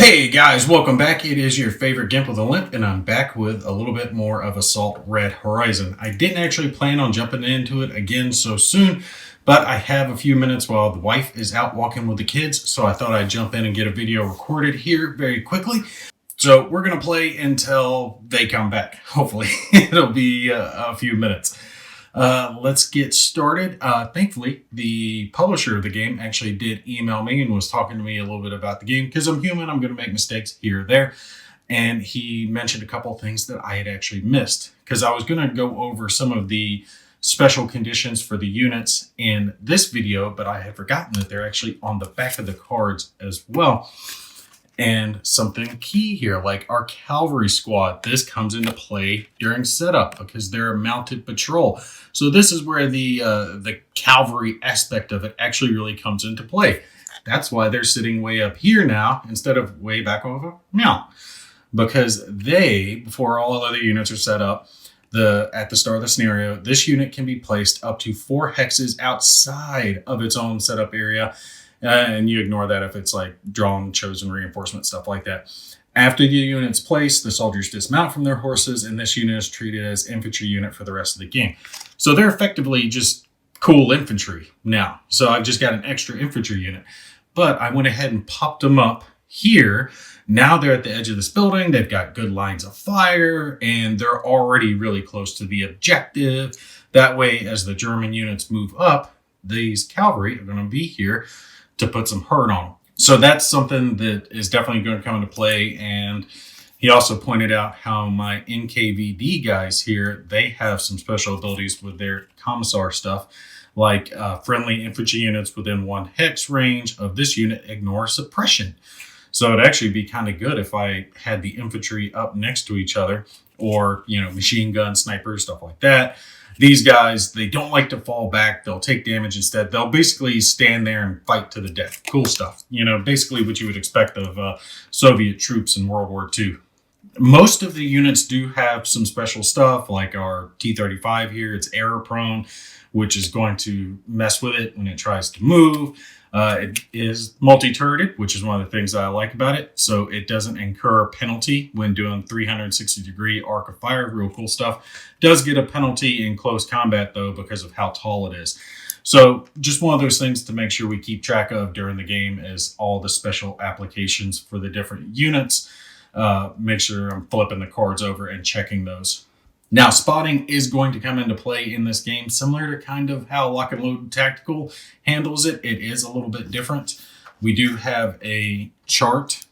Hey guys, welcome back. It is your favorite Gimp with a Limp, and I'm back with a little bit more of Assault Red Horizon. I didn't actually plan on jumping into it again so soon, but I have a few minutes while the wife is out walking with the kids, so I thought I'd jump in and get a video recorded here very quickly. So we're going to play until they come back. Hopefully, it'll be a few minutes. Let's get started. Thankfully, the publisher of the game actually did email me and was talking to me a little bit about the game because I'm human. I'm going to make mistakes here or there. And he mentioned a couple of things that I had actually missed because I was going to go over some of the special conditions for the units in this video, but I had forgotten that they're actually on the back of the cards as well. And something key here, like our cavalry squad, this comes into play during setup because they're a mounted patrol. So this is where the cavalry aspect of it actually really comes into play. That's why they're sitting way up here now instead of way back over meow. Because they, before all other units are set up, at the start of the scenario, this unit can be placed up to 4 hexes outside of its own setup area. And you ignore that if it's like drawn, chosen reinforcement, stuff like that. After the unit's placed, the soldiers dismount from their horses, and this unit is treated as infantry unit for the rest of the game. So they're effectively just cool infantry now. So I've just got an extra infantry unit. But I went ahead and popped them up here. Now they're at the edge of this building. They've got good lines of fire, and they're already really close to the objective. That way, as the German units move up, these cavalry are going to be here to put some hurt on them. So that's something that is definitely going to come into play. And he also pointed out how my NKVD guys here, they have some special abilities with their commissar stuff, like friendly infantry units within 1 hex range of this unit ignore suppression. So it'd actually be kind of good if I had the infantry up next to each other, or, machine gun, snipers, stuff like that. These guys, they don't like to fall back. They'll take damage instead. They'll basically stand there and fight to the death. Cool stuff. Basically what you would expect of Soviet troops in World War II. Most of the units do have some special stuff, like our T-35 here. It's error prone, which is going to mess with it when it tries to move. It is multi-turreted, which is one of the things that I like about it. So it doesn't incur a penalty when doing 360-degree arc of fire. Real cool stuff. Does get a penalty in close combat, though, because of how tall it is. So just one of those things to make sure we keep track of during the game is all the special applications for the different units. Make sure I'm flipping the cards over and checking those. Now, spotting is going to come into play in this game, similar to kind of how Lock and Load Tactical handles it. It is a little bit different. We do have a chart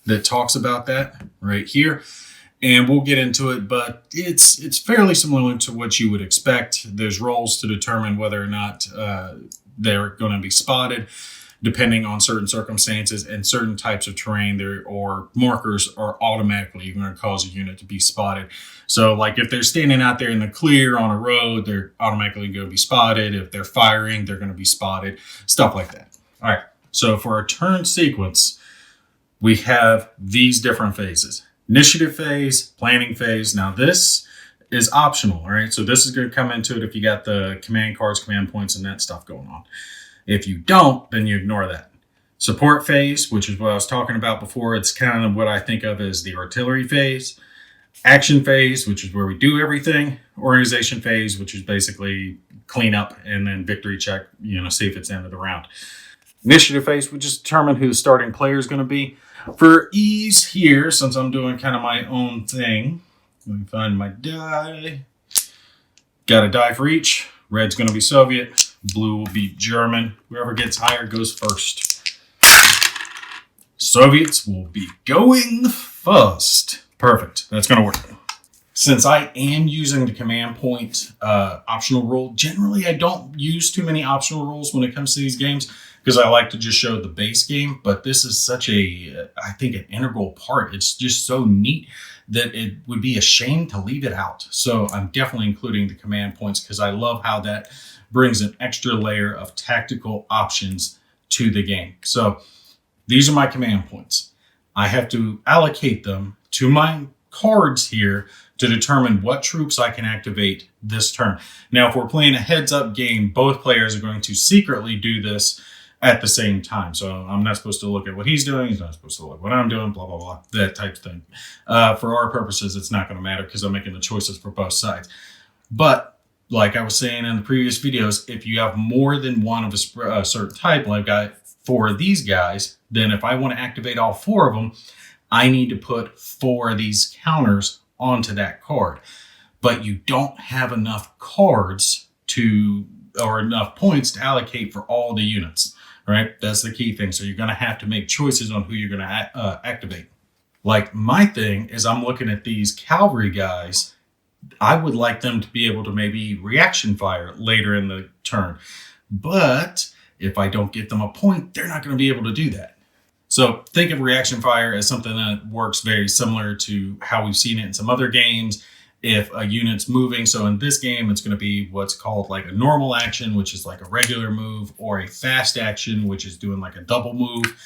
that talks about that right here, and we'll get into it, but it's fairly similar to what you would expect. There's roles to determine whether or not they're going to be spotted, depending on certain circumstances and certain types of terrain. There or markers are automatically going to cause a unit to be spotted. So like if they're standing out there in the clear on a road, they're automatically going to be spotted. If they're firing, they're going to be spotted, stuff like that. All right. So for our turn sequence, we have these different phases: initiative phase, planning phase. Now this is optional. All right. So this is going to come into it if you got the command cards, command points, and that stuff going on. If you don't, then you ignore that. Support phase, which is what I was talking about before. It's kind of what I think of as the artillery phase. Action phase, which is where we do everything. Organization phase, which is basically clean up, and then victory check, see if it's the end of the round. Initiative phase, we just determine who the starting player is going to be. For ease here, since I'm doing kind of my own thing, let me find my die. Got a die for each. Red's going to be Soviet. Blue will be German. Whoever gets higher goes first. Soviets will be going first. Perfect. That's going to work. Since I am using the command point optional rule, generally I don't use too many optional rules when it comes to these games because I like to just show the base game. But this is such I think, an integral part. It's just so neat that it would be a shame to leave it out. So I'm definitely including the command points because I love how that brings an extra layer of tactical options to the game. So these are my command points. I have to allocate them to my cards here to determine what troops I can activate this turn. Now, if we're playing a heads-up game, both players are going to secretly do this at the same time. So I'm not supposed to look at what he's doing. He's not supposed to look at what I'm doing, blah, blah, blah, that type of thing. For our purposes, it's not going to matter because I'm making the choices for both sides. But like I was saying in the previous videos, if you have more than one of a certain type, like I've got 4 of these guys, then if I want to activate all 4 of them, I need to put 4 of these counters onto that card. But you don't have enough cards or enough points to allocate for all the units, right? That's the key thing. So you're going to have to make choices on who you're going to activate. Like my thing is I'm looking at these cavalry guys. I would like them to be able to maybe reaction fire later in the turn. But if I don't get them a point, they're not going to be able to do that. So think of reaction fire as something that works very similar to how we've seen it in some other games. If a unit's moving, so in this game, it's going to be what's called like a normal action, which is like a regular move, or a fast action, which is doing like a double move.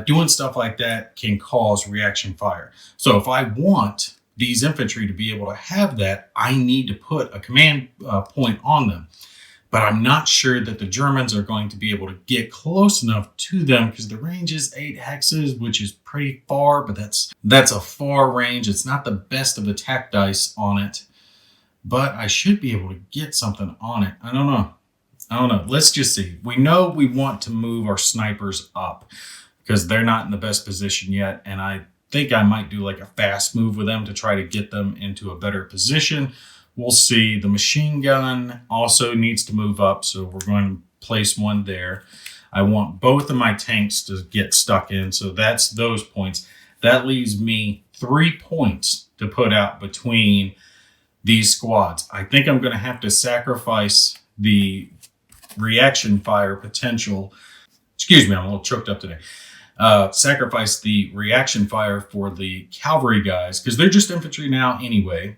Doing stuff like that can cause reaction fire. So if I want these infantry to be able to have that, I need to put a command point on them. But I'm not sure that the Germans are going to be able to get close enough to them because the range is 8 hexes, which is pretty far, but that's a far range. It's not the best of attack dice on it, but I should be able to get something on it. I don't know. Let's just see. We know we want to move our snipers up because they're not in the best position yet, and I think I might do like a fast move with them to try to get them into a better position. We'll see. The machine gun also needs to move up, so we're going to place one there. I want both of my tanks to get stuck in, so that's those points. That leaves me 3 points to put out between these squads. I think I'm going to have to sacrifice the reaction fire potential. Excuse me, I'm a little choked up today. Sacrifice the reaction fire for the cavalry guys, because they're just infantry now anyway.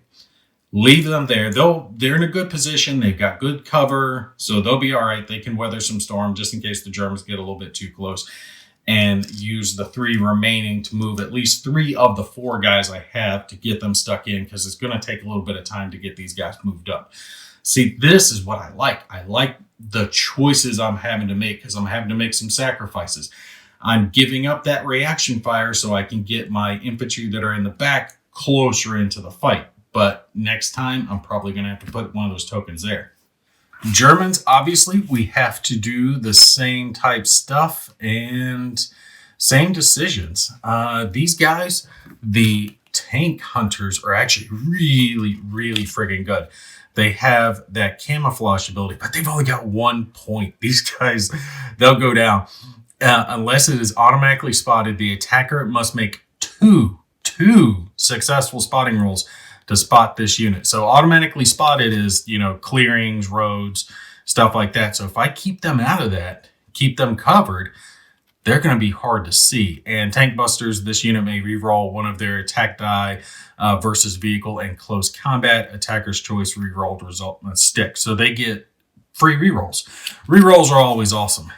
Leave them there. They're in a good position. They've got good cover, so they'll be all right. They can weather some storm just in case the Germans get a little bit too close, and use the 3 remaining to move at least 3 of the 4 guys I have to get them stuck in, because it's going to take a little bit of time to get these guys moved up. See, this is what I like. I like the choices I'm having to make because I'm having to make some sacrifices. I'm giving up that reaction fire so I can get my infantry that are in the back closer into the fight. But next time, I'm probably going to have to put one of those tokens there. Germans, obviously, we have to do the same type stuff and same decisions. These guys, the tank hunters, are actually really, really friggin' good. They have that camouflage ability, but they've only got 1 point. These guys, they'll go down. Unless it is automatically spotted, the attacker must make two successful spotting rolls to spot this unit. So automatically spotted is, clearings, roads, stuff like that. So if I keep them out of that, keep them covered, they're going to be hard to see. And tank busters, this unit may reroll one of their attack die versus vehicle and close combat. Attacker's choice rerolled result must stick. So they get free rerolls. Rerolls are always awesome.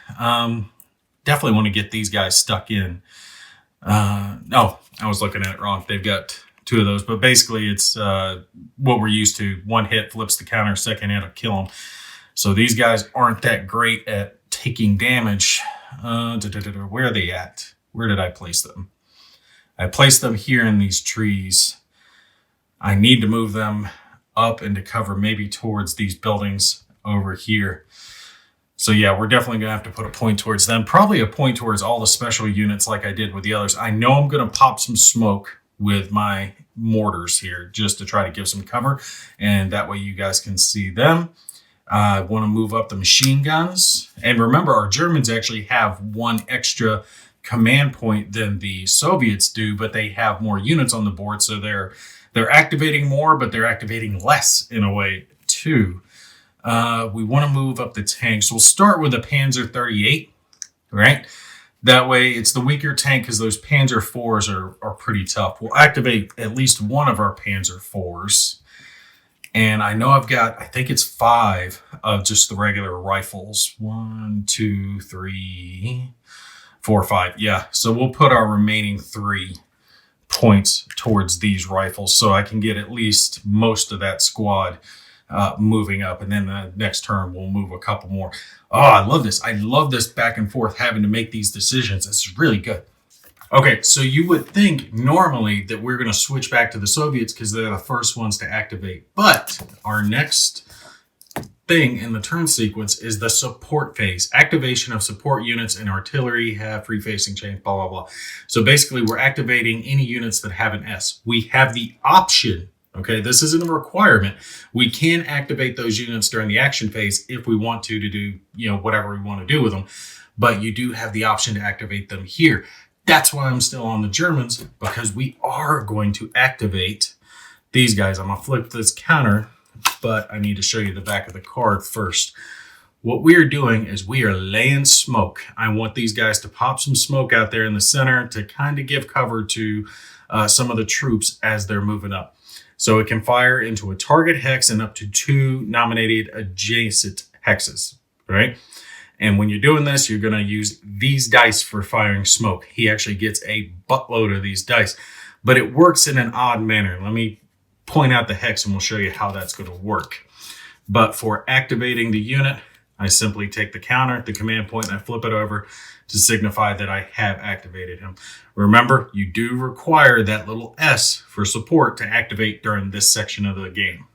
Definitely want to get these guys stuck in. No, I was looking at it wrong. They've got 2 of those, but basically it's what we're used to. 1 hit flips the counter, 2nd hit will kill them. So these guys aren't that great at taking damage. Where are they at? Where did I place them? I placed them here in these trees. I need to move them up into cover, maybe towards these buildings over here. So yeah, we're definitely going to have to put a point towards them. Probably a point towards all the special units like I did with the others. I know I'm going to pop some smoke with my mortars here just to try to give some cover, and that way you guys can see them. I want to move up the machine guns, and remember our Germans actually have 1 extra command point than the Soviets do, but they have more units on the board, so they're activating more, but they're activating less in a way too. We want to move up the tanks. We'll start with a Panzer 38, right? That way, it's the weaker tank because those Panzer IVs are pretty tough. We'll activate at least one of our Panzer IVs. And I know I've got, I think it's 5 of just the regular rifles. 1, 2, 3, 4, 5. Yeah, so we'll put our remaining 3 points towards these rifles so I can get at least most of that squad moving up, and then the next turn we'll move a couple more. Oh, I love this. I love this back and forth having to make these decisions. It's really good. Okay, so you would think normally that we're going to switch back to the Soviets because they're the first ones to activate. But our next thing in the turn sequence is the support phase. Activation of support units and artillery have free facing chains, blah, blah, blah. So basically, we're activating any units that have an S. We have the option. Okay, this isn't a requirement. We can activate those units during the action phase if we want to do, whatever we want to do with them. But you do have the option to activate them here. That's why I'm still on the Germans, because we are going to activate these guys. I'm going to flip this counter, but I need to show you the back of the card first. What we are doing is we are laying smoke. I want these guys to pop some smoke out there in the center to kind of give cover to some of the troops as they're moving up. So it can fire into a target hex and up to 2 nominated adjacent hexes, right? And when you're doing this, you're going to use these dice for firing smoke. He actually gets a buttload of these dice, but it works in an odd manner. Let me point out the hex and we'll show you how that's going to work. But for activating the unit, I simply take the counter, the command point, and I flip it over to signify that I have activated him. Remember, you do require that little S for support to activate during this section of the game.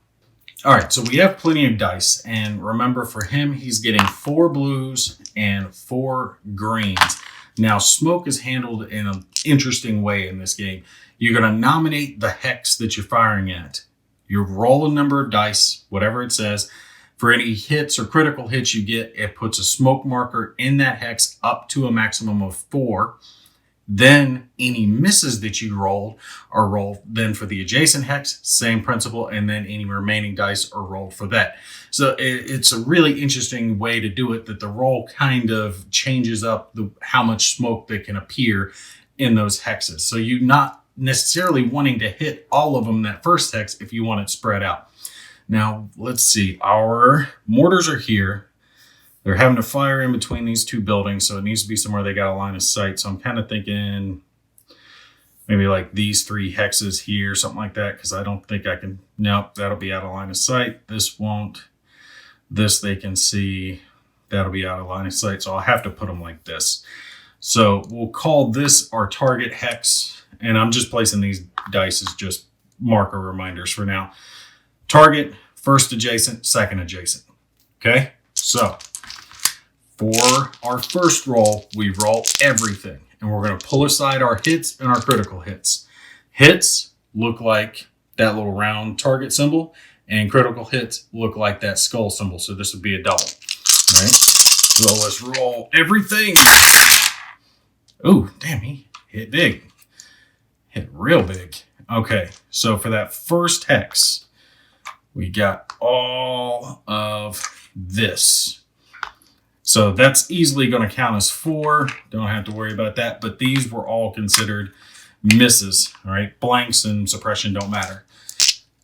All right, so we have plenty of dice. And remember, for him, he's getting 4 blues and 4 greens. Now, smoke is handled in an interesting way in this game. You're going to nominate the hex that you're firing at. You roll a number of dice, whatever it says. For any hits or critical hits you get, it puts a smoke marker in that hex up to a maximum of 4. Then any misses that you rolled are rolled then for the adjacent hex, same principle, and then any remaining dice are rolled for that. So it's a really interesting way to do it, that the roll kind of changes up how much smoke that can appear in those hexes. So you're not necessarily wanting to hit all of them that first hex if you want it spread out. Now, let's see. Our mortars are here. They're having to fire in between these 2 buildings, so it needs to be somewhere they got a line of sight. So I'm kind of thinking maybe like these 3 hexes here, something like that, because I don't think I can. Nope, that'll be out of line of sight. This won't. This they can see. That'll be out of line of sight, so I'll have to put them like this. So we'll call this our target hex, and I'm just placing these dice as just marker reminders for now. Target, first adjacent, second adjacent. Okay, so for our first roll, we roll everything. And we're going to pull aside our hits and our critical hits. Hits look like that little round target symbol, and critical hits look like that skull symbol. So this would be a double. All right, so let's roll everything. Oh, damn, he hit big. Hit real big. Okay, so for that first hex, we got all of this. So that's easily going to count as 4. Don't have to worry about that. But these were all considered misses. All right, blanks and suppression don't matter.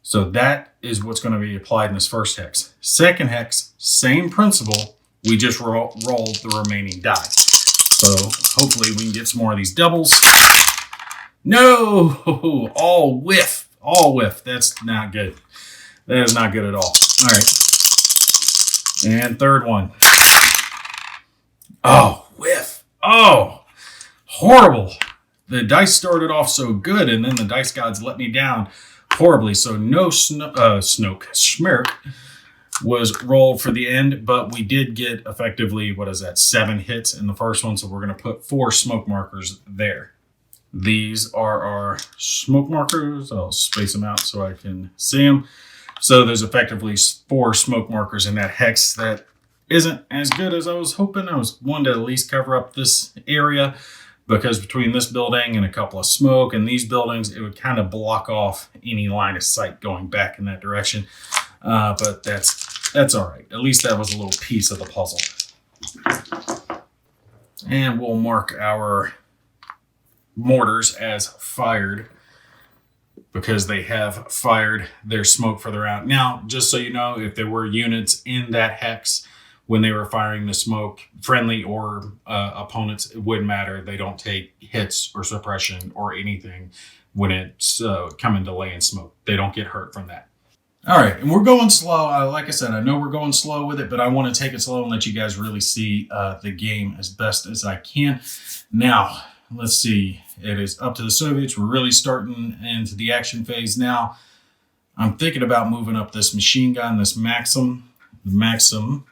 So that is what's going to be applied in this first hex. Second hex, same principle. We just roll the remaining die. So hopefully we can get some more of these doubles. No, all whiff. That's not good. That is not good at all. All right. And third one. Oh, whiff. Oh, horrible. The dice started off so good, and then the dice gods let me down horribly. So no Schmirk was rolled for the end, but we did get effectively, 7 hits in the first one. So we're going to put 4 smoke markers there. These are our smoke markers. I'll space them out so I can see them. So there's effectively 4 smoke markers in that hex. That isn't as good as I was hoping. I was wanting to at least cover up this area, because between this building and a couple of smoke and these buildings, it would kind of block off any line of sight going back in that direction. But that's all right. At least that was a little piece of the puzzle. And we'll mark our mortars as fired, because they have fired their smoke further out. Now, just so you know, if there were units in that hex when they were firing the smoke, friendly or opponents, it wouldn't matter. They don't take hits or suppression or anything when it's coming to laying smoke. They don't get hurt from that. All right, and we're going slow. Like I said, I know we're going slow with it, but I want to take it slow and let you guys really see the game as best as I can. Now, let's see. It is up to the Soviets. We're really starting into the action phase now. I'm thinking about moving up this machine gun, this Maxim. The Maxim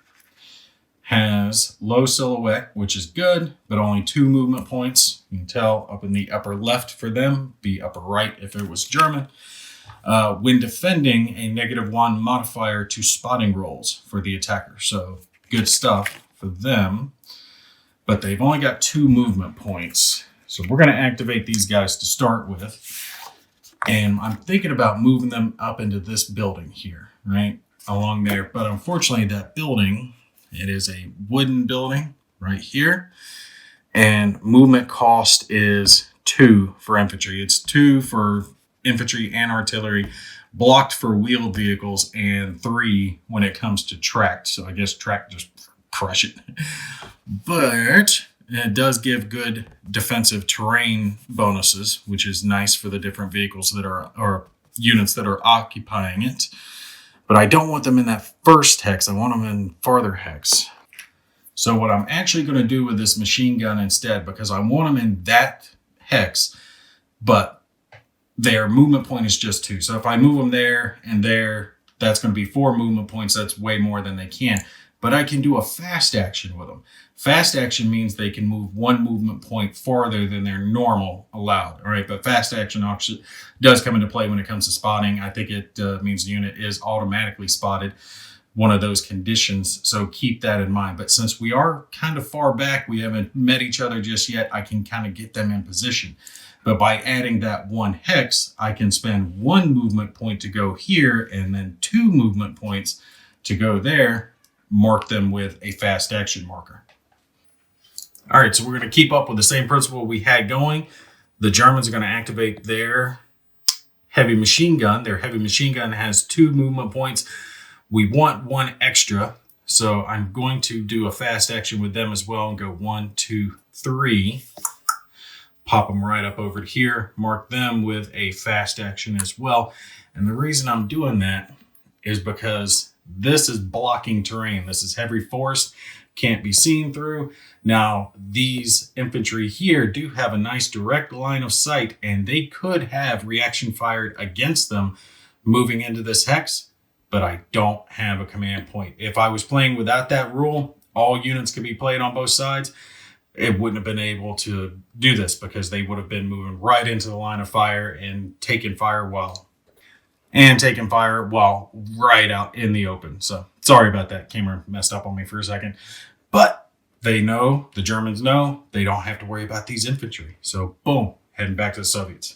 has low silhouette, which is good, but only 2 movement points. You can tell up in the upper left for them, be upper right if it was German. When defending, a -1 modifier to spotting rolls for the attacker. So good stuff for them. But they've only got 2 movement points. So we're going to activate these guys to start with. And I'm thinking about moving them up into this building here, right? Along there. But unfortunately, that building, it is a wooden building right here. And movement cost is 2 for infantry. It's 2 for infantry and artillery, blocked for wheeled vehicles, and 3 when it comes to tracked. So I guess tracked just crush it. But it does give good defensive terrain bonuses, which is nice for the different vehicles that are, or units that are occupying it. But I don't want them in that first hex. I want them in farther hex. So what I'm actually going to do with this machine gun instead, because I want them in that hex, but their movement point is just 2. So if I move them there and there, that's going to be 4 movement points. That's way more than they can. But I can do a fast action with them. Fast action means they can move 1 movement point farther than their normal allowed. All right, but fast action does come into play when it comes to spotting. I think it means the unit is automatically spotted, one of those conditions. So keep that in mind. But since we are kind of far back, we haven't met each other just yet, I can kind of get them in position. But by adding that 1 hex, I can spend 1 movement point to go here and then 2 movement points to go there, mark them with a fast action marker. All right, so we're going to keep up with the same principle we had going. The Germans are going to activate their heavy machine gun. Their heavy machine gun has 2 movement points. We want 1 extra, so I'm going to do a fast action with them as well and go 1, 2, 3. Pop them right up over to here, mark them with a fast action as well. And the reason I'm doing that is because this is blocking terrain. This is heavy force, can't be seen through. Now, these infantry here do have a nice direct line of sight, and they could have reaction fired against them moving into this hex, but I don't have a command point. If I was playing without that rule, all units could be played on both sides. It wouldn't have been able to do this because they would have been moving right into the line of fire and taking fire while right out in the open. So sorry about that. Camera messed up on me for a second. But they know, the Germans know, they don't have to worry about these infantry. So boom, heading back to the Soviets.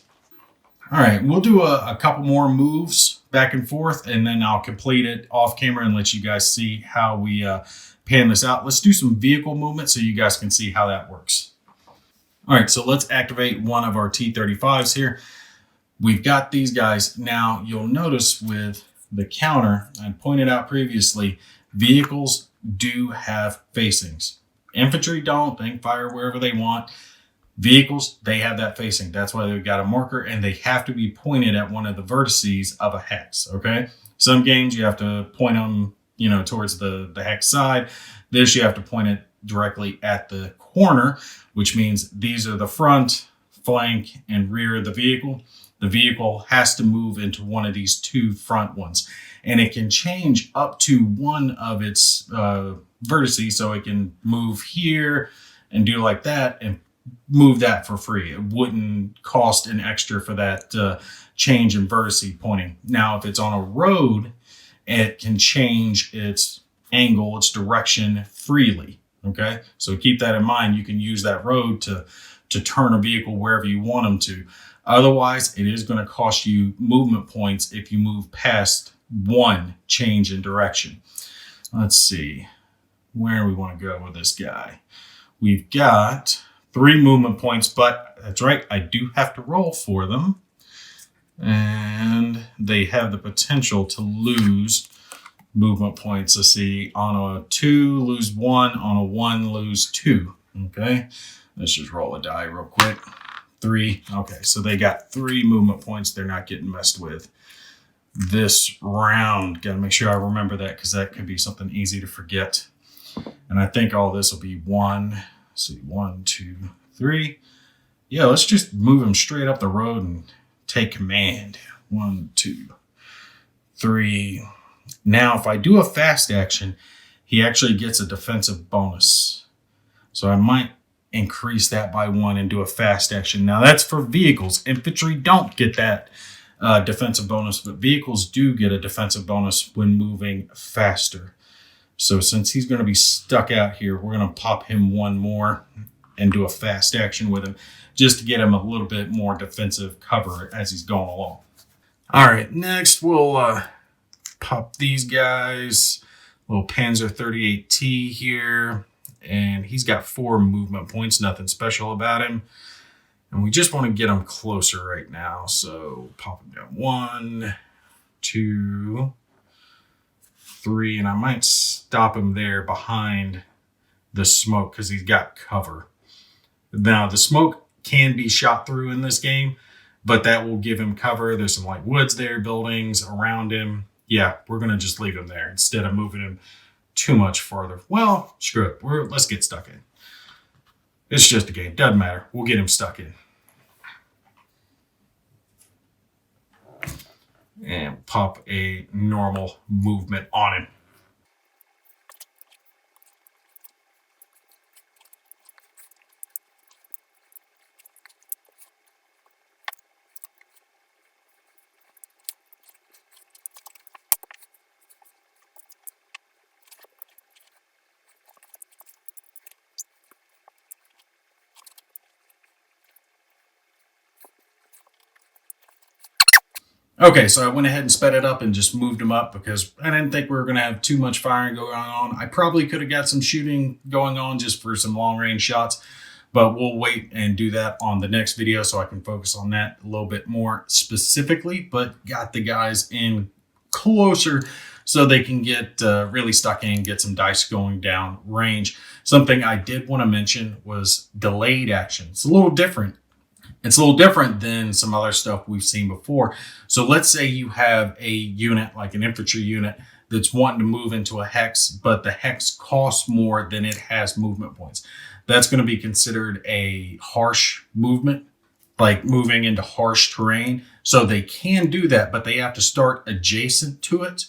All right, we'll do a couple more moves back and forth, and then I'll complete it off camera and let you guys see how we pan this out. Let's do some vehicle movement so you guys can see how that works. All right, so let's activate one of our T-35s here. We've got these guys. Now, you'll notice with the counter, I pointed out previously, vehicles do have facings. Infantry don't. They can fire wherever they want. Vehicles, they have that facing. That's why they've got a marker, and they have to be pointed at one of the vertices of a hex, okay? Some games, you have to point them, towards the hex side. This, you have to point it directly at the corner, which means these are the front, flank, and rear of the vehicle. The vehicle has to move into one of these 2 front ones, and it can change up to one of its vertices, so it can move here and do like that and move that for free. It wouldn't cost an extra for that change in vertice pointing. Now, if it's on a road, it can change its angle, its direction freely. Okay, so keep that in mind. You can use that road to turn a vehicle wherever you want them to. Otherwise, it is going to cost you movement points if you move past 1 change in direction. Let's see where we want to go with this guy. We've got 3 movement points, but that's right, I do have to roll for them. And they have the potential to lose movement points. Let's see, on a 2, lose 1. On a 1, lose 2. Okay, let's just roll a die real quick. 3. Okay, so they got 3 movement points. They're not getting messed with. this round. Got to make sure I remember that because that could be something easy to forget. And I think all this will be one. Let's see, 1, 2, 3. Yeah, let's just move him straight up the road and take command. 1, 2, 3. Now, if I do a fast action, he actually gets a defensive bonus. So I might increase that by 1 and do a fast action. Now, that's for vehicles. Infantry don't get that defensive bonus, but vehicles do get a defensive bonus when moving faster. So since he's going to be stuck out here, we're going to pop him 1 more and do a fast action with him just to get him a little bit more defensive cover as he's going along. All right, next we'll pop these guys. Little Panzer 38T here. And he's got 4 movement points, nothing special about him. And we just want to get him closer right now. So pop him down 1, 2, 3. And I might stop him there behind the smoke because he's got cover. Now, the smoke can be shot through in this game, but that will give him cover. There's some like woods there, buildings around him. Yeah, we're going to just leave him there instead of moving him too much farther. Well, screw it. Let's get stuck in. It's just a game. Doesn't matter. We'll get him stuck in. And pop a normal movement on him. Okay, so I went ahead and sped it up and just moved them up because I didn't think we were going to have too much firing going on. I probably could have got some shooting going on just for some long range shots, but we'll wait and do that on the next video so I can focus on that a little bit more specifically, but got the guys in closer so they can get really stuck in and get some dice going down range. Something I did want to mention was delayed action. It's a little different. It's a little different than some other stuff we've seen before. So let's say you have a unit, like an infantry unit, that's wanting to move into a hex, but the hex costs more than it has movement points. That's going to be considered a harsh movement, like moving into harsh terrain. So they can do that, but they have to start adjacent to it.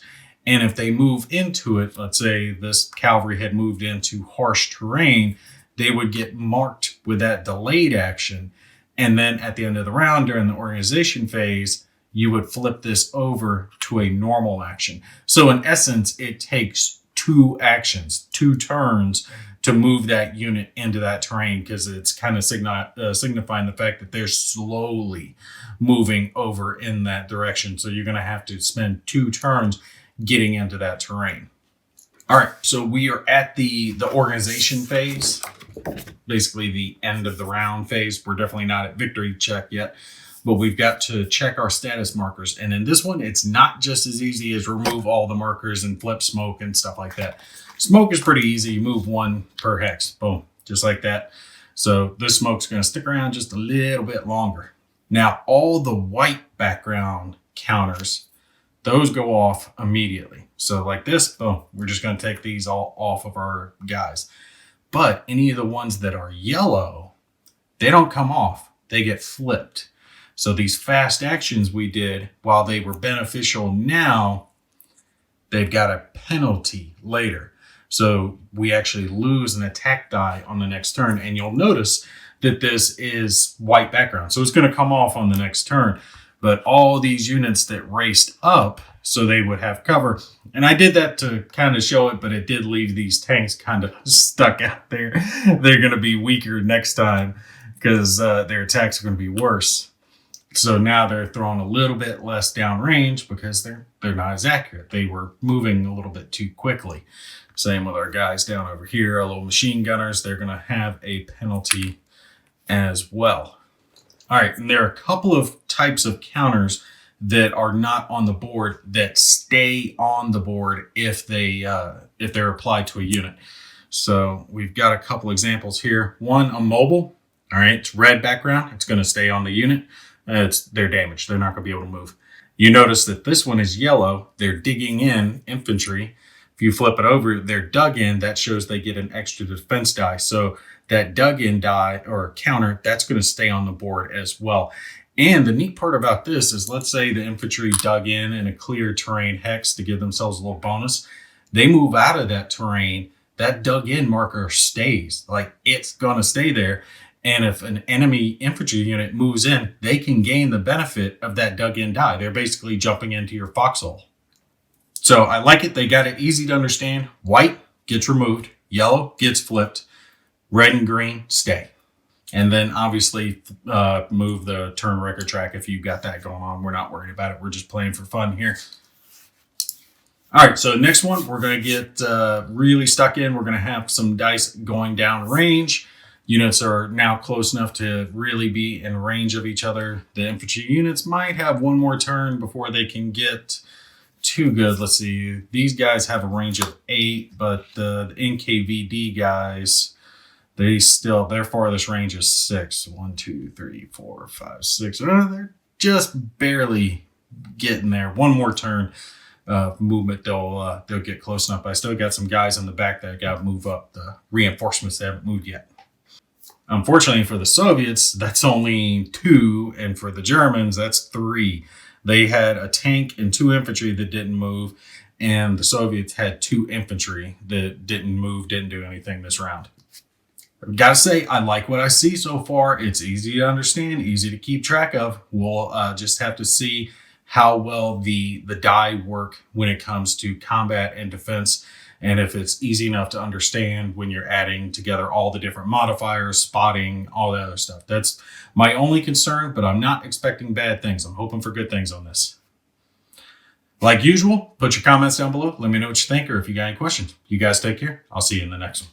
And if they move into it, let's say this cavalry had moved into harsh terrain, they would get marked with that delayed action. And then at the end of the round during the organization phase, you would flip this over to a normal action. So in essence, it takes 2 actions, 2 turns to move that unit into that terrain because it's kind of signifying the fact that they're slowly moving over in that direction. So you're going to have to spend 2 turns getting into that terrain. All right, so we are at the organization phase. Basically the end of the round phase. We're definitely not at victory check yet, but we've got to check our status markers. And in this one, it's not just as easy as remove all the markers and flip smoke and stuff like that. Smoke is pretty easy. You move 1 per hex. Boom, just like that. So this smoke's going to stick around just a little bit longer. Now, all the white background counters, those go off immediately. So like this, boom, we're just going to take these all off of our guys. But any of the ones that are yellow, they don't come off. They get flipped. So these fast actions we did, while they were beneficial now, they've got a penalty later. So we actually lose an attack die on the next turn. And you'll notice that this is white background. So it's going to come off on the next turn. But all these units that raced up so they would have cover. And I did that to kind of show it, but it did leave these tanks kind of stuck out there. They're going to be weaker next time because their attacks are going to be worse. So now they're throwing a little bit less downrange because they're not as accurate. They were moving a little bit too quickly. Same with our guys down over here, our little machine gunners. They're going to have a penalty as well. All right, and there are a couple of types of counters that are not on the board that stay on the board if they're applied to a unit. So we've got a couple examples here. One, a mobile. All right, it's red background. It's going to stay on the unit. They're damaged. They're not going to be able to move. You notice that this one is yellow. They're digging in infantry. If you flip it over, they're dug in. That shows they get an extra defense die. So that dug in die or counter, that's going to stay on the board as well. And the neat part about this is, let's say the infantry dug in a clear terrain hex to give themselves a little bonus. They move out of that terrain. That dug in marker stays. Like, it's going to stay there. And if an enemy infantry unit moves in, they can gain the benefit of that dug in die. They're basically jumping into your foxhole. So I like it. They got it easy to understand. White gets removed. Yellow gets flipped. Red and green stay. And then obviously move the turn record track if you've got that going on. We're not worried about it. We're just playing for fun here. All right, so next one, we're going to get really stuck in. We're going to have some dice going down range. Units are now close enough to really be in range of each other. The infantry units might have one more turn before they can get too good. Let's see. These guys have a range of 8, but the NKVD guys, their farthest range is 6. 1, 2, 3, 4, 5, 6. They're just barely getting there. One more turn. Movement, they'll get close enough. I still got some guys in the back that got to move up. The reinforcements, they haven't moved yet. Unfortunately for the Soviets, that's only 2, and for the Germans, that's 3. They had a tank and 2 infantry that didn't move, and the Soviets had 2 infantry that didn't move, didn't do anything this round. I've got to say, I like what I see so far. It's easy to understand, easy to keep track of. We'll just have to see how well the die work when it comes to combat and defense, and if it's easy enough to understand when you're adding together all the different modifiers, spotting, all that other stuff. That's my only concern, but I'm not expecting bad things. I'm hoping for good things on this. Like usual, put your comments down below. Let me know what you think, or if you got any questions. You guys take care. I'll see you in the next one.